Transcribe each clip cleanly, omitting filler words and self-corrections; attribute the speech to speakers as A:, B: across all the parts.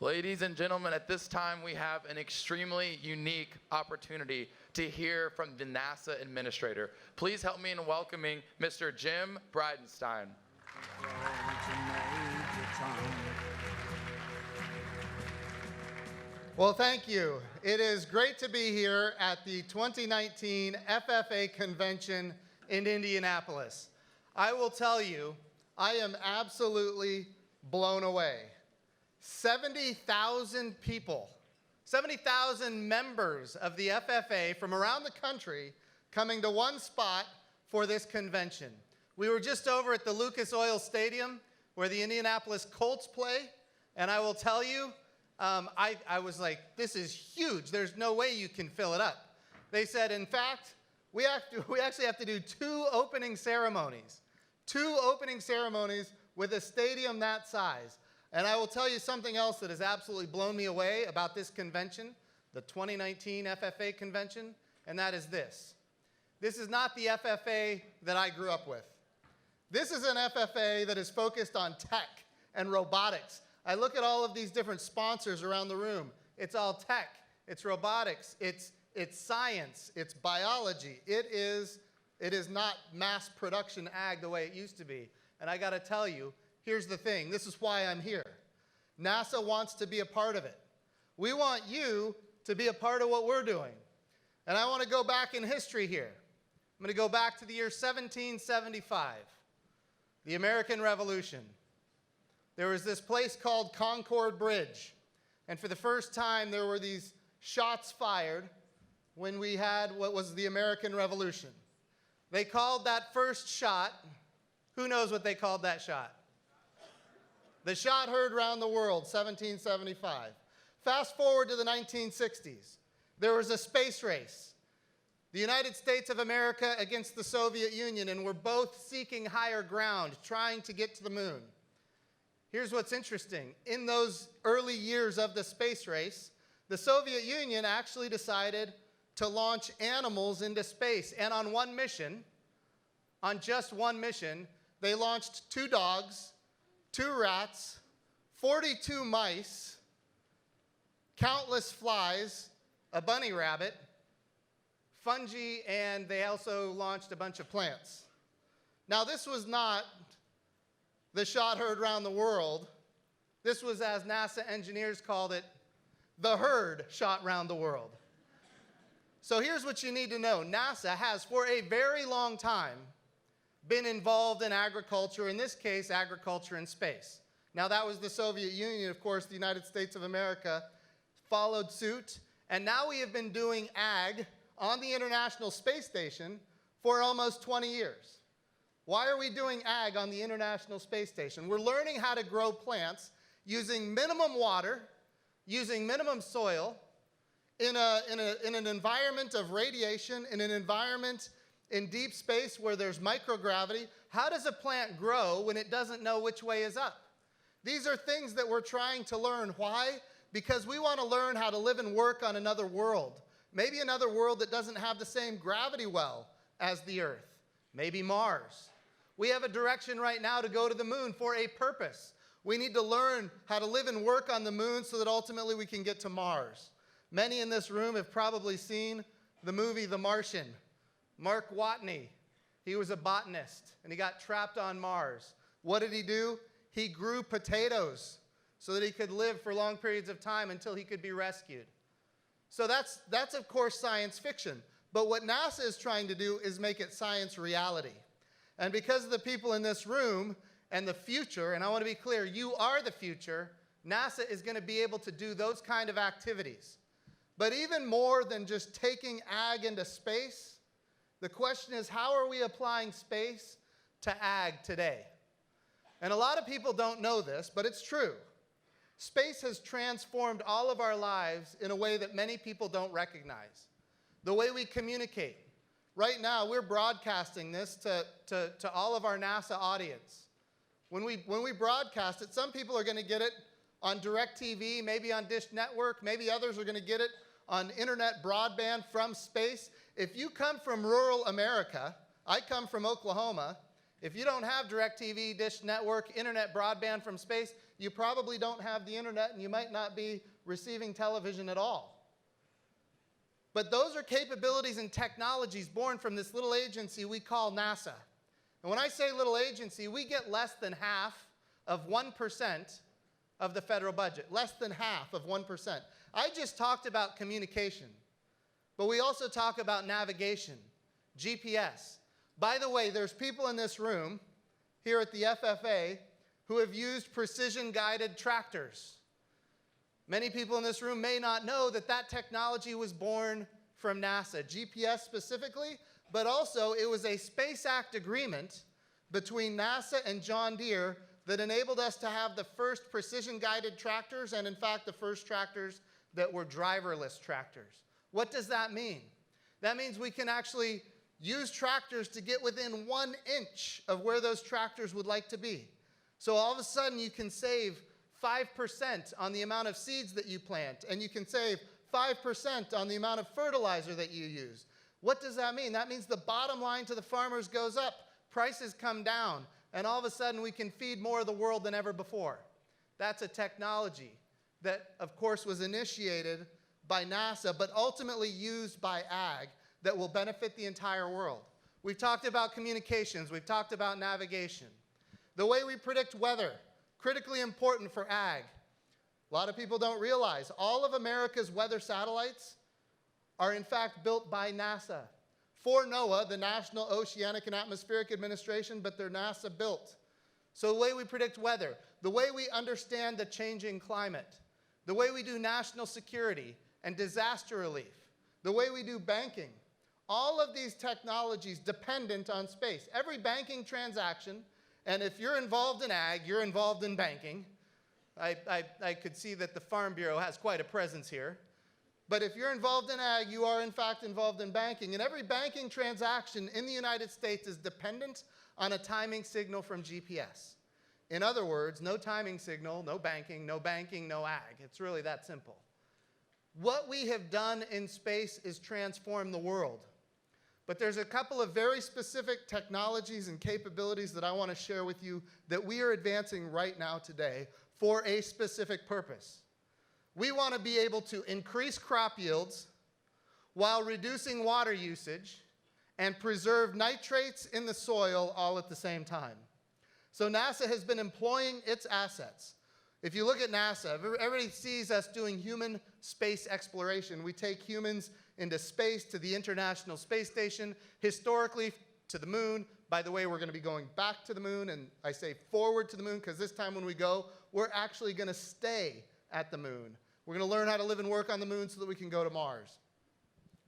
A: Ladies and gentlemen, at this time we have an extremely unique opportunity to hear from the NASA administrator. Please help me in welcoming Mr. Jim Bridenstine.
B: Well, thank you. It is great to be here at the 2019 FFA convention in Indianapolis. I will tell you, I am absolutely blown away. 70,000 people, 70,000 members of the FFA from around the country coming to one spot for this convention. We were just over at the Lucas Oil Stadium where the Indianapolis Colts play, and I will tell you, I was like, this is huge. There's no way you can fill it up. They said, in fact, we actually have to do two opening ceremonies with a stadium that size. And I will tell you something else that has absolutely blown me away about this convention, the 2019 FFA convention, and that is this. This is not the FFA that I grew up with. This is an FFA that is focused on tech and robotics. I look at all of these different sponsors around the room. It's all tech, it's robotics, it's science, it's biology. It is not mass production ag the way it used to be. And I gotta tell you, here's the thing, this is why I'm here. NASA wants to be a part of it. We want you to be a part of what we're doing. And I want to go back in history here. I'm going to go back to the year 1775, the American Revolution. There was this place called Concord Bridge. And for the first time, there were these shots fired when we had what was the American Revolution. They called that first shot, who knows what they called that shot? The shot heard around the world, 1775. Fast forward to the 1960s. There was a space race. The United States of America against the Soviet Union, and we're both seeking higher ground, trying to get to the moon. Here's what's interesting. In those early years of the space race, the Soviet Union actually decided to launch animals into space. And on one mission, on just one mission, they launched 2 dogs, 2 rats, 42 mice, countless flies, a bunny rabbit, fungi, and they also launched a bunch of plants. Now, this was not the shot heard around the world. This was, as NASA engineers called it, the herd shot round the world. So here's what you need to know. NASA has, for a very long time, been involved in agriculture, in this case, agriculture in space. Now, that was the Soviet Union. Of course, the United States of America followed suit, and now we have been doing ag on the International Space Station for almost 20 years. Why are we doing ag on the International Space Station? We're learning how to grow plants using minimum water, using minimum soil, in an environment of radiation, in an environment in deep space where there's microgravity. How does a plant grow when it doesn't know which way is up? These are things that we're trying to learn. Why? Because we want to learn how to live and work on another world. Maybe another world that doesn't have the same gravity well as the Earth. Maybe Mars. We have a direction right now to go to the moon for a purpose. We need to learn how to live and work on the moon so that ultimately we can get to Mars. Many in this room have probably seen the movie The Martian. Mark Watney, he was a botanist, and he got trapped on Mars. What did he do? He grew potatoes so that he could live for long periods of time until he could be rescued. So that's of course science fiction. But what NASA is trying to do is make it science reality. And because of the people in this room and the future, and I want to be clear, you are the future, NASA is going to be able to do those kind of activities. But even more than just taking ag into space, the question is, how are we applying space to ag today? And a lot of people don't know this, but it's true. Space has transformed all of our lives in a way that many people don't recognize. The way we communicate. Right now, we're broadcasting this to all of our NASA audience. When we broadcast it, some people are going to get it on DirecTV, maybe on Dish Network, maybe others are going to get it on internet broadband from space. If you come from rural America, I come from Oklahoma, if you don't have DirecTV, Dish Network, internet broadband from space, you probably don't have the internet and you might not be receiving television at all. But those are capabilities and technologies born from this little agency we call NASA. And when I say little agency, we get less than half of 1% of the federal budget, less than half of 1%. I just talked about communication, but we also talk about navigation, GPS. By the way, there's people in this room here at the FFA who have used precision-guided tractors. Many people in this room may not know that that technology was born from NASA, GPS specifically, but also it was a Space Act agreement between NASA and John Deere that enabled us to have the first precision-guided tractors, and in fact the first tractors that were driverless tractors. What does that mean? That means we can actually use tractors to get within 1 inch of where those tractors would like to be. So all of a sudden you can save 5% on the amount of seeds that you plant, and you can save 5% on the amount of fertilizer that you use. What does that mean? That means the bottom line to the farmers goes up, prices come down, and all of a sudden we can feed more of the world than ever before. That's a technology that, of course, was initiated by NASA, but ultimately used by ag that will benefit the entire world. We've talked about communications, we've talked about navigation. The way we predict weather, critically important for ag. A lot of people don't realize all of America's weather satellites are in fact built by NASA. For NOAA, the National Oceanic and Atmospheric Administration, but they're NASA built. So the way we predict weather, the way we understand the changing climate, the way we do national security and disaster relief, the way we do banking, all of these technologies dependent on space. Every banking transaction, and if you're involved in ag, you're involved in banking. I could see that the Farm Bureau has quite a presence here. But if you're involved in ag, you are in fact involved in banking. And every banking transaction in the United States is dependent on a timing signal from GPS. In other words, no timing signal, no banking, no ag. It's really that simple. What we have done in space is transform the world. But there's a couple of very specific technologies and capabilities that I want to share with you that we are advancing right now today for a specific purpose. We want to be able to increase crop yields while reducing water usage and preserve nitrates in the soil all at the same time. So NASA has been employing its assets. If you look at NASA, everybody sees us doing human space exploration. We take humans into space to the International Space Station, historically to the moon. By the way, we're going to be going back to the moon, and I say forward to the moon because this time when we go, we're actually going to stay at the moon. We're going to learn how to live and work on the moon so that we can go to Mars.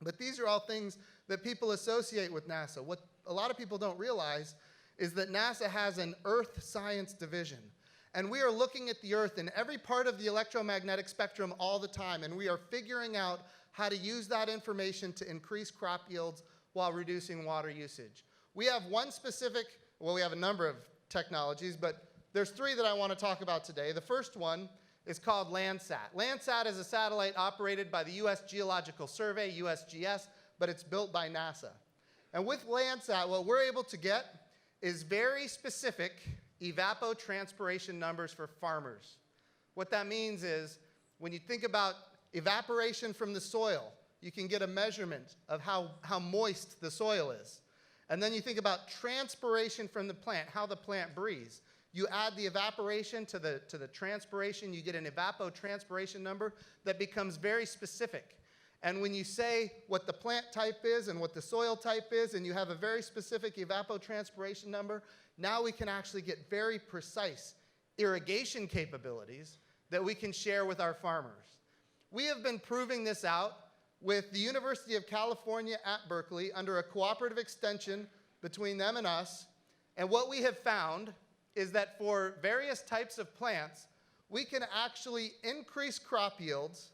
B: But these are all things that people associate with NASA. What a lot of people don't realize is that NASA has an Earth Science Division. And we are looking at the Earth in every part of the electromagnetic spectrum all the time, and we are figuring out how to use that information to increase crop yields while reducing water usage. We have one specific, well, we have a number of technologies, but there's 3 that I want to talk about today. The first one is called Landsat. Landsat is a satellite operated by the U.S. Geological Survey, USGS, but it's built by NASA. And with Landsat, what we're able to get is very specific evapotranspiration numbers for farmers. What that means is when you think about evaporation from the soil, you can get a measurement of how moist the soil is. And then you think about transpiration from the plant, how the plant breathes. You add the evaporation to the transpiration, you get an evapotranspiration number that becomes very specific. And when you say what the plant type is and what the soil type is, and you have a very specific evapotranspiration number, now we can actually get very precise irrigation capabilities that we can share with our farmers. We have been proving this out with the University of California at Berkeley under a cooperative extension between them and us. And what we have found is that for various types of plants, we can actually increase crop yields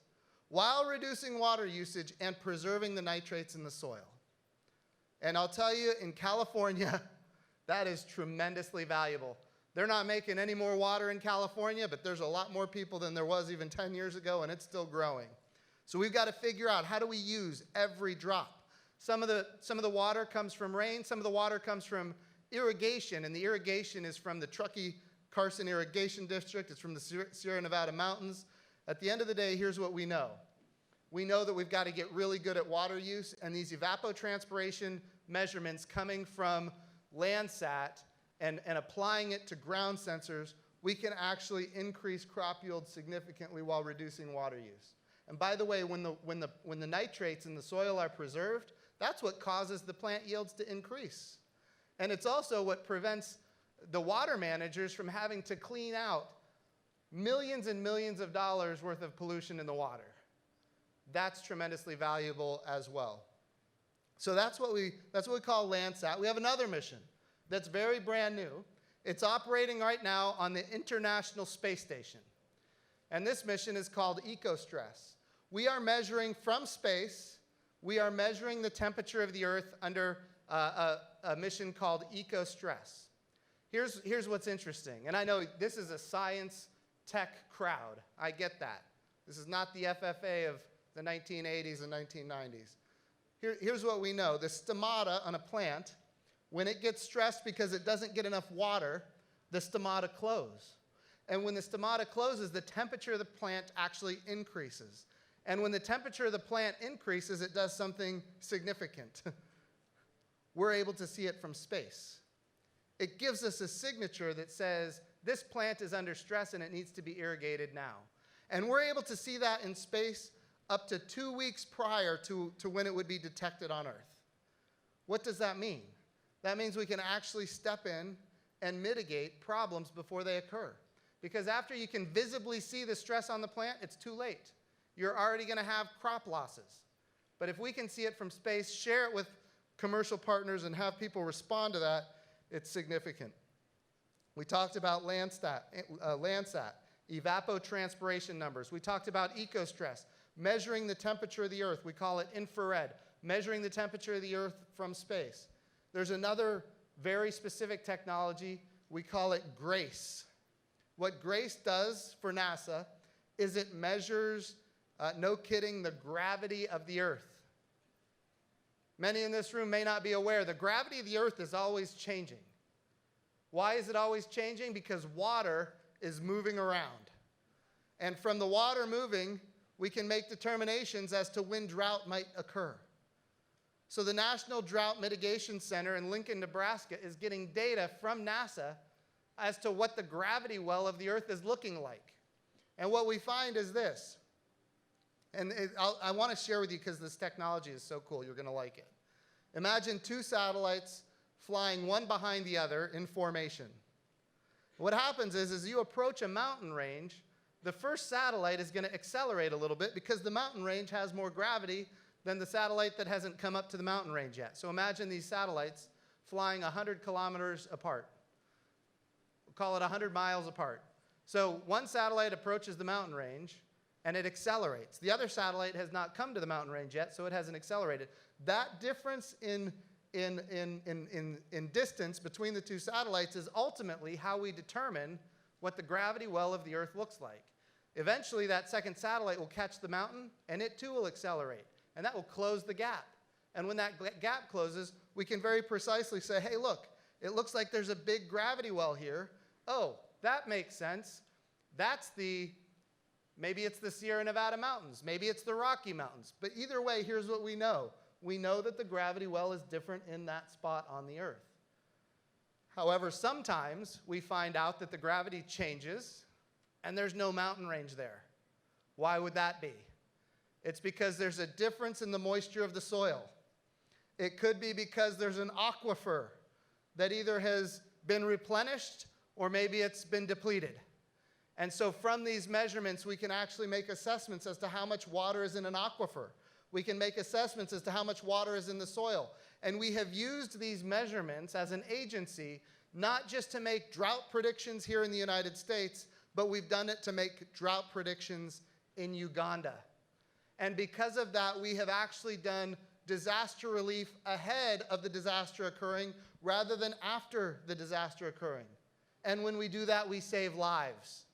B: while reducing water usage and preserving the nitrates in the soil. And I'll tell you, in California, that is tremendously valuable. They're not making any more water in California, but there's a lot more people than there was even 10 years ago, and it's still growing. So we've got to figure out, how do we use every drop? Some of the water comes from rain, some of the water comes from irrigation, and the irrigation is from the Truckee Carson Irrigation District. It's from the Sierra Nevada Mountains. At the end of the day, here's what we know. We know that we've got to get really good at water use, and these evapotranspiration measurements coming from Landsat and applying it to ground sensors, we can actually increase crop yield significantly while reducing water use. And by the way, when the nitrates in the soil are preserved, that's what causes the plant yields to increase. And it's also what prevents the water managers from having to clean out millions and millions of dollars worth of pollution in the water. That's tremendously valuable as well. So that's what we call Landsat. We have another mission that's very brand new. It's operating right now on the International Space Station. And this mission is called EcoStress. We are measuring from space, we are measuring the temperature of the Earth under a mission called EcoStress. Here's what's interesting. And I know this is a science tech crowd. I get that. This is not the FFA of the 1980s and 1990s. Here's what we know. The stomata on a plant, when it gets stressed because it doesn't get enough water, the stomata close. And when the stomata closes, the temperature of the plant actually increases. And when the temperature of the plant increases, it does something significant. We're able to see it from space. It gives us a signature that says, this plant is under stress and it needs to be irrigated now. And we're able to see that in space up to 2 weeks prior to when it would be detected on Earth. What does that mean? That means we can actually step in and mitigate problems before they occur. Because after you can visibly see the stress on the plant, it's too late. You're already going to have crop losses. But if we can see it from space, share it with commercial partners, and have people respond to that, it's significant. We talked about Landsat, evapotranspiration numbers. We talked about EcoStress, measuring the temperature of the Earth. We call it infrared, measuring the temperature of the Earth from space. There's another very specific technology. We call it GRACE. What GRACE does for NASA is it measures, no kidding, the gravity of the Earth. Many in this room may not be aware, the gravity of the Earth is always changing. Why is it always changing? Because water is moving around. And from the water moving, we can make determinations as to when drought might occur. So the National Drought Mitigation Center in Lincoln, Nebraska is getting data from NASA as to what the gravity well of the Earth is looking like. And what we find is this. And I want to share with you because this technology is so cool, you're going to like it. Imagine two satellites flying one behind the other in formation. What happens is, as you approach a mountain range, the first satellite is going to accelerate a little bit because the mountain range has more gravity than the satellite that hasn't come up to the mountain range yet. So imagine these satellites flying 100 kilometers apart. We'll call it 100 miles apart. So one satellite approaches the mountain range, and it accelerates. The other satellite has not come to the mountain range yet, so it hasn't accelerated. That difference in distance between the two satellites is ultimately how we determine what the gravity well of the Earth looks like. Eventually, that second satellite will catch the mountain, and it too will accelerate, and that will close the gap. And when that gap closes, we can very precisely say, hey, look, it looks like there's a big gravity well here. Oh, that makes sense. Maybe it's the Sierra Nevada mountains. Maybe it's the Rocky Mountains. But either way, here's what we know. We know that the gravity well is different in that spot on the Earth. However, sometimes we find out that the gravity changes and there's no mountain range there. Why would that be? It's because there's a difference in the moisture of the soil. It could be because there's an aquifer that either has been replenished or maybe it's been depleted. And so from these measurements, we can actually make assessments as to how much water is in an aquifer. We can make assessments as to how much water is in the soil. And we have used these measurements as an agency, not just to make drought predictions here in the United States, but we've done it to make drought predictions in Uganda. And because of that, we have actually done disaster relief ahead of the disaster occurring rather than after the disaster occurring. And when we do that, we save lives.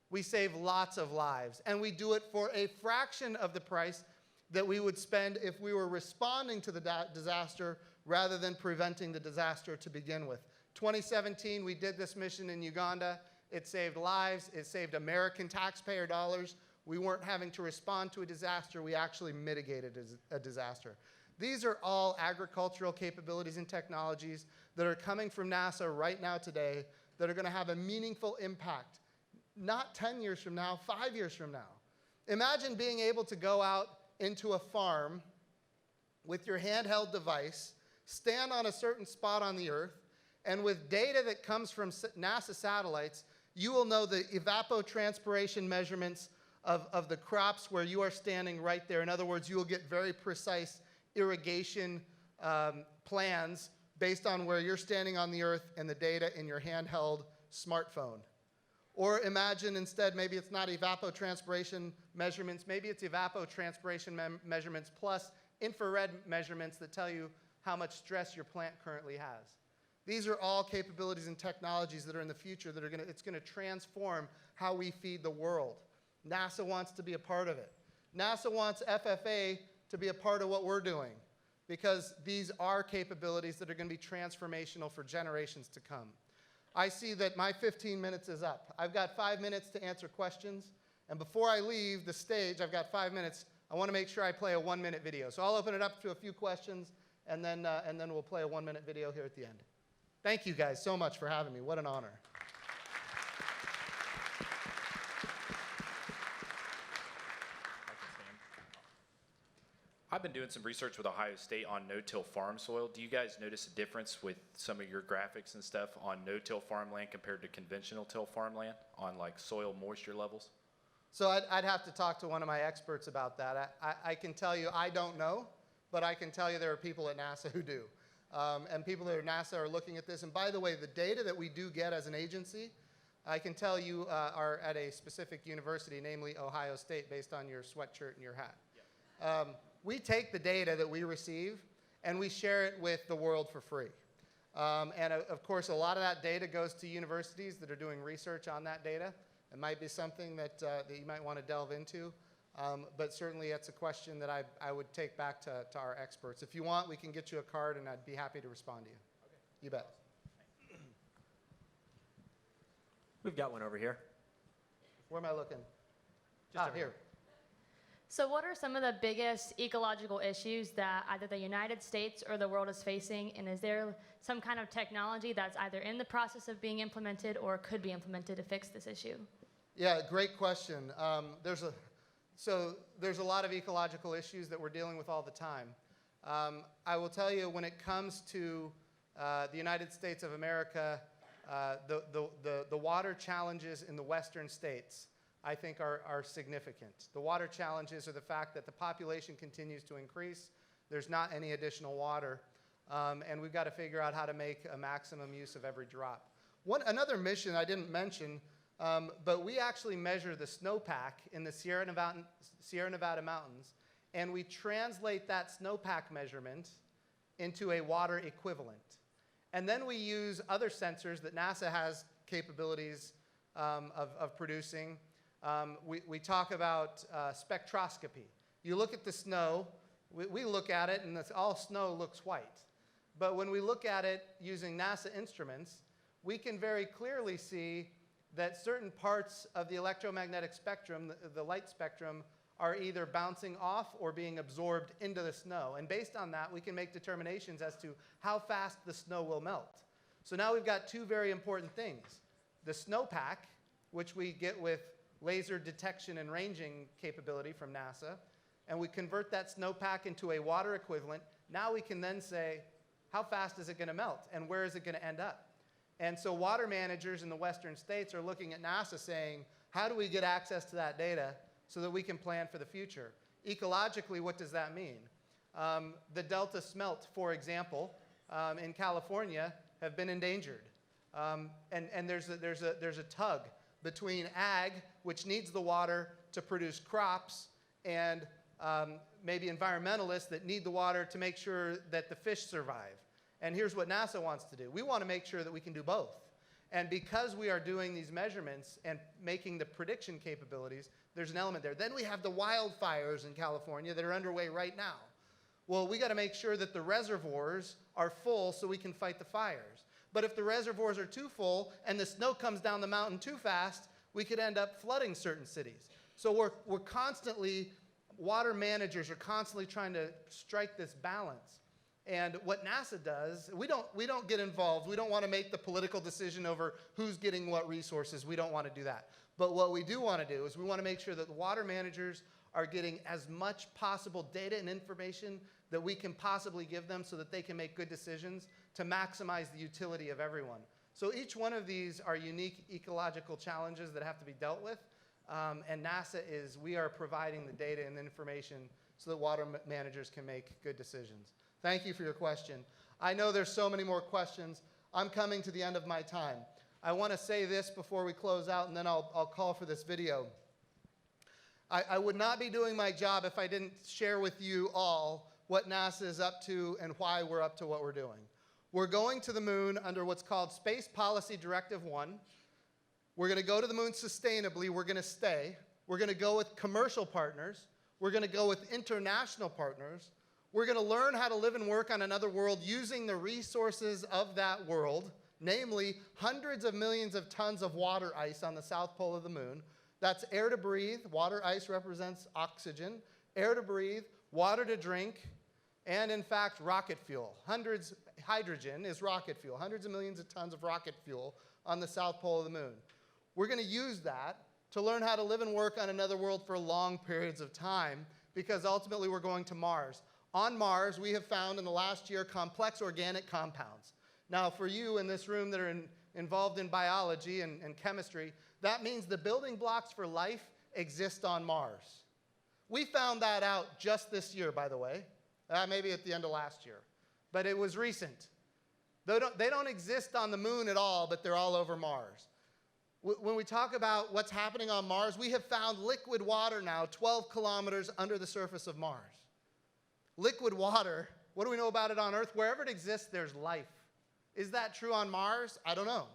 B: We save lots of lives. And we do it for a fraction of the price that we would spend if we were responding to the disaster rather than preventing the disaster to begin with. 2017, we did this mission in Uganda, It saved lives. It saved American taxpayer dollars. We weren't having to respond to a disaster. We actually mitigated a disaster. These are all agricultural capabilities and technologies that are coming from NASA right now today that are going to have a meaningful impact, not 10 years from now, 5 years from now. Imagine being able to go out into a farm with your handheld device, stand on a certain spot on the Earth, and with data that comes from NASA satellites, you will know the evapotranspiration measurements of the crops where you are standing right there. In other words, you will get very precise irrigation plans based on where you're standing on the Earth and the data in your handheld smartphone. Or imagine instead, maybe it's not evapotranspiration measurements, maybe it's evapotranspiration measurements plus infrared measurements that tell you how much stress your plant currently has. These are all capabilities and technologies that are in the future that it's going to transform how we feed the world. NASA wants to be a part of it. NASA wants FFA to be a part of what we're doing because these are capabilities that are going to be transformational for generations to come. I see that my 15 minutes is up. I've got 5 minutes to answer questions, and before I leave the stage, I've got 5 minutes. I want to make sure I play a 1-minute video. So I'll open it up to a few questions, and then we'll play a 1-minute video here at the end. Thank you guys so much for having me. What an honor.
C: I've been doing some research with Ohio State on no-till farm soil. Do you guys notice a difference with some of your graphics and stuff on no-till farmland compared to conventional till farmland on like soil moisture levels?
B: So I'd have to talk to one of my experts about that. I can tell you I don't know, but I can tell you there are people at NASA who do. And people at NASA are looking at this. And by the way, the data that we do get as an agency, I can tell you are at a specific university, namely Ohio State, based on your sweatshirt and your hat. Yeah. We take the data that we receive and we share it with the world for free. And of course, a lot of that data goes to universities that are doing research on that data. It might be something that you might want to delve into. But certainly it's a question that I would take back to our experts. If you want, we can get you a card and I'd be happy to respond to you. Okay. You bet.
D: We've got one over here.
B: Where am I looking?
D: Just over
B: here.
E: So what are some of the biggest ecological issues that either the United States or the world is facing? And is there some kind of technology that's either in the process of being implemented or could be implemented to fix this issue?
B: Yeah, great question. There's a lot of ecological issues that we're dealing with all the time. I will tell you, when it comes to the United States of America, the water challenges in the western states, I think, are significant. The water challenges are the fact that the population continues to increase. There's not any additional water. And we've got to figure out how to make a maximum use of every drop. Another mission I didn't mention, but we actually measure the snowpack in the Sierra Nevada mountains, and we translate that snowpack measurement into a water equivalent. And then we use other sensors that NASA has capabilities of producing. We talk about spectroscopy. You look at the snow, we look at it, and all snow looks white. But when we look at it using NASA instruments, we can very clearly see that certain parts of the electromagnetic spectrum, the light spectrum, are either bouncing off or being absorbed into the snow. And based on that, we can make determinations as to how fast the snow will melt. So now we've got two very important things. The snowpack, which we get with laser detection and ranging capability from NASA, and we convert that snowpack into a water equivalent. Now we can then say, how fast is it going to melt, and where is it going to end up? And so water managers in the western states are looking at NASA saying, how do we get access to that data so that we can plan for the future? Ecologically, what does that mean? The Delta smelt, for example, in California have been endangered. And there's a tug between ag, which needs the water to produce crops, and maybe environmentalists that need the water to make sure that the fish survive. And here's what NASA wants to do. We want to make sure that we can do both. And because we are doing these measurements and making the prediction capabilities, there's an element there. Then we have the wildfires in California that are underway right now. Well, we got to make sure that the reservoirs are full so we can fight the fires. But if the reservoirs are too full and the snow comes down the mountain too fast, we could end up flooding certain cities. So we're constantly, water managers are constantly trying to strike this balance. And what NASA does, we don't get involved. We don't want to make the political decision over who's getting what resources. We don't want to do that. But what we do want to do is we want to make sure that the water managers are getting as much possible data and information that we can possibly give them so that they can make good decisions to maximize the utility of everyone. So each one of these are unique ecological challenges that have to be dealt with. And we are providing the data and the information so that water managers can make good decisions. Thank you for your question. I know there's so many more questions. I'm coming to the end of my time. I want to say this before we close out, and then I'll call for this video. I would not be doing my job if I didn't share with you all what NASA is up to and why we're up to what we're doing. We're going to the moon under what's called Space Policy Directive 1. We're going to go to the moon sustainably. We're going to stay. We're going to go with commercial partners. We're going to go with international partners. We're going to learn how to live and work on another world using the resources of that world, namely hundreds of millions of tons of water ice on the south pole of the moon. That's air to breathe. Water ice represents oxygen. Air to breathe, water to drink, and in fact, rocket fuel. Hydrogen is rocket fuel. Hundreds of millions of tons of rocket fuel on the south pole of the moon. We're going to use that to learn how to live and work on another world for long periods of time, because ultimately we're going to Mars. On Mars, we have found in the last year complex organic compounds. Now, for you in this room that are involved in biology and chemistry, that means the building blocks for life exist on Mars. We found that out just this year, by the way, maybe at the end of last year, but it was recent. They don't exist on the moon at all, but they're all over Mars. When we talk about what's happening on Mars, we have found liquid water now 12 kilometers under the surface of Mars. Liquid water, what do we know about it on Earth? Wherever it exists, there's life. Is that true on Mars? I don't know.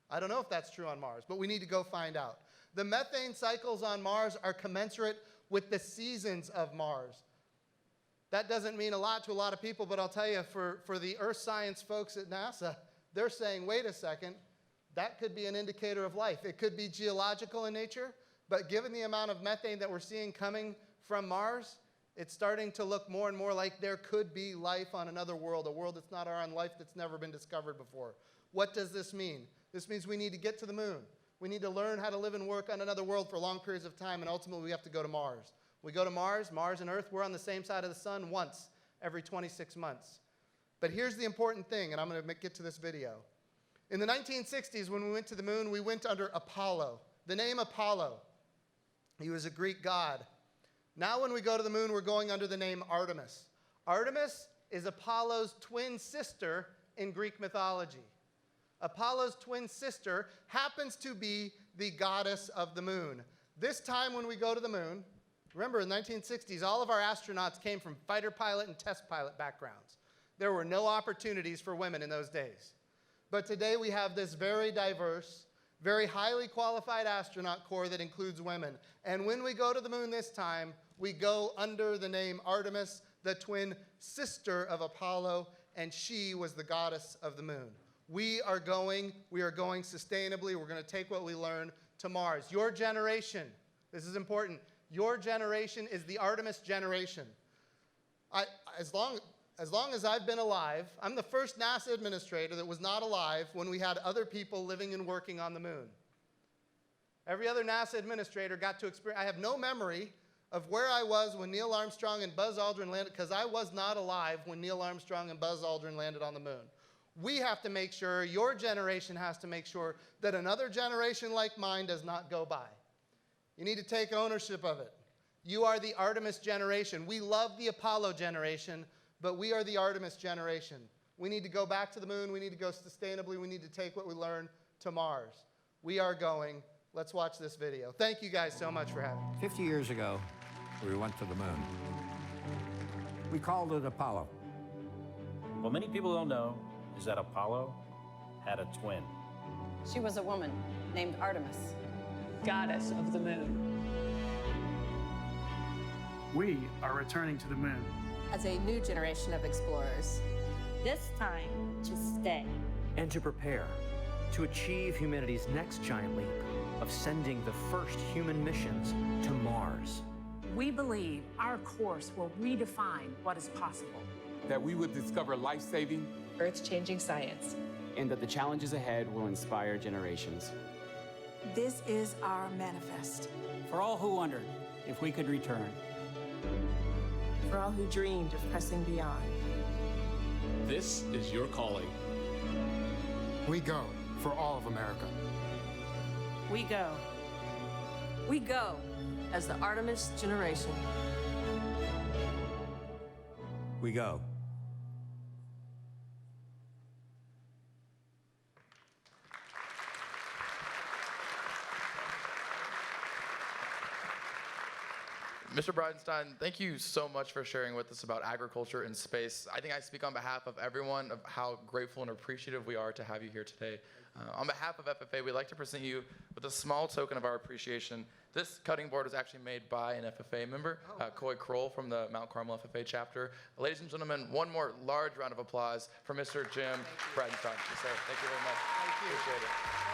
B: I don't know if that's true on Mars, but we need to go find out. The methane cycles on Mars are commensurate with the seasons of Mars. That doesn't mean a lot to a lot of people, but I'll tell you, for the earth science folks at NASA, they're saying, wait a second, that could be an indicator of life. It could be geological in nature, but given the amount of methane that we're seeing coming from Mars, it's starting to look more and more like there could be life on another world, a world that's not our own, life that's never been discovered before. What does this mean? This means we need to get to the moon. We need to learn how to live and work on another world for long periods of time, and ultimately we have to go to Mars. We go to Mars and Earth, we're on the same side of the sun once every 26 months. But here's the important thing, and I'm going to get to this video. In the 1960s, when we went to the moon, we went under Apollo. The name Apollo, he was a Greek god. Now when we go to the moon, we're going under the name Artemis. Artemis is Apollo's twin sister in Greek mythology. Apollo's twin sister happens to be the goddess of the moon. This time when we go to the moon, remember in the 1960s, all of our astronauts came from fighter pilot and test pilot backgrounds. There were no opportunities for women in those days. But today we have this very diverse, very highly qualified astronaut corps that includes women. And when we go to the moon this time, we go under the name Artemis, the twin sister of Apollo, and she was the goddess of the moon. We are going sustainably. We're going to take what we learn to Mars. Your generation, this is important, your generation is the Artemis generation. As long as I've been alive, I'm the first NASA administrator that was not alive when we had other people living and working on the moon. Every other NASA administrator got to experience. I have no memory of where I was when Neil Armstrong and Buzz Aldrin landed, because I was not alive when Neil Armstrong and Buzz Aldrin landed on the moon. We have to make sure, your generation has to make sure, that another generation like mine does not go by. You need to take ownership of it. You are the Artemis generation. We love the Apollo generation, but we are the Artemis generation. We need to go back to the moon. We need to go sustainably. We need to take what we learn to Mars. We are going. Let's watch this video. Thank you guys so much for having me.
F: 50 years ago, we went to the moon. We called it Apollo.
G: What many people don't know is that Apollo had a twin.
H: She was a woman named Artemis,
I: goddess of the moon.
J: We are returning to the moon.
H: as a new generation of explorers.
I: This time to stay.
K: and to prepare to achieve humanity's next giant leap of sending the first human missions to Mars.
I: We believe our course will redefine what is possible.
L: That we would discover life-saving,
I: Earth-changing science.
M: and that the challenges ahead will inspire generations.
I: This is our manifest.
G: For all who wondered if we could return.
I: For all who dreamed of pressing beyond.
L: this is your calling.
F: We go for all of America.
I: We go. We go as the Artemis generation.
F: We go.
A: Mr. Bridenstine, thank you so much for sharing with us about agriculture and space. I think I speak on behalf of everyone of how grateful and appreciative we are to have you here today. On behalf of FFA, we'd like to present you with a small token of our appreciation. This cutting board was actually made by an FFA member, Coy Kroll from the Mount Carmel FFA chapter. Ladies and gentlemen, one more large round of applause for Mr. Jim Bridenstine. Thank you very much.
B: Thank you.
A: Appreciate it.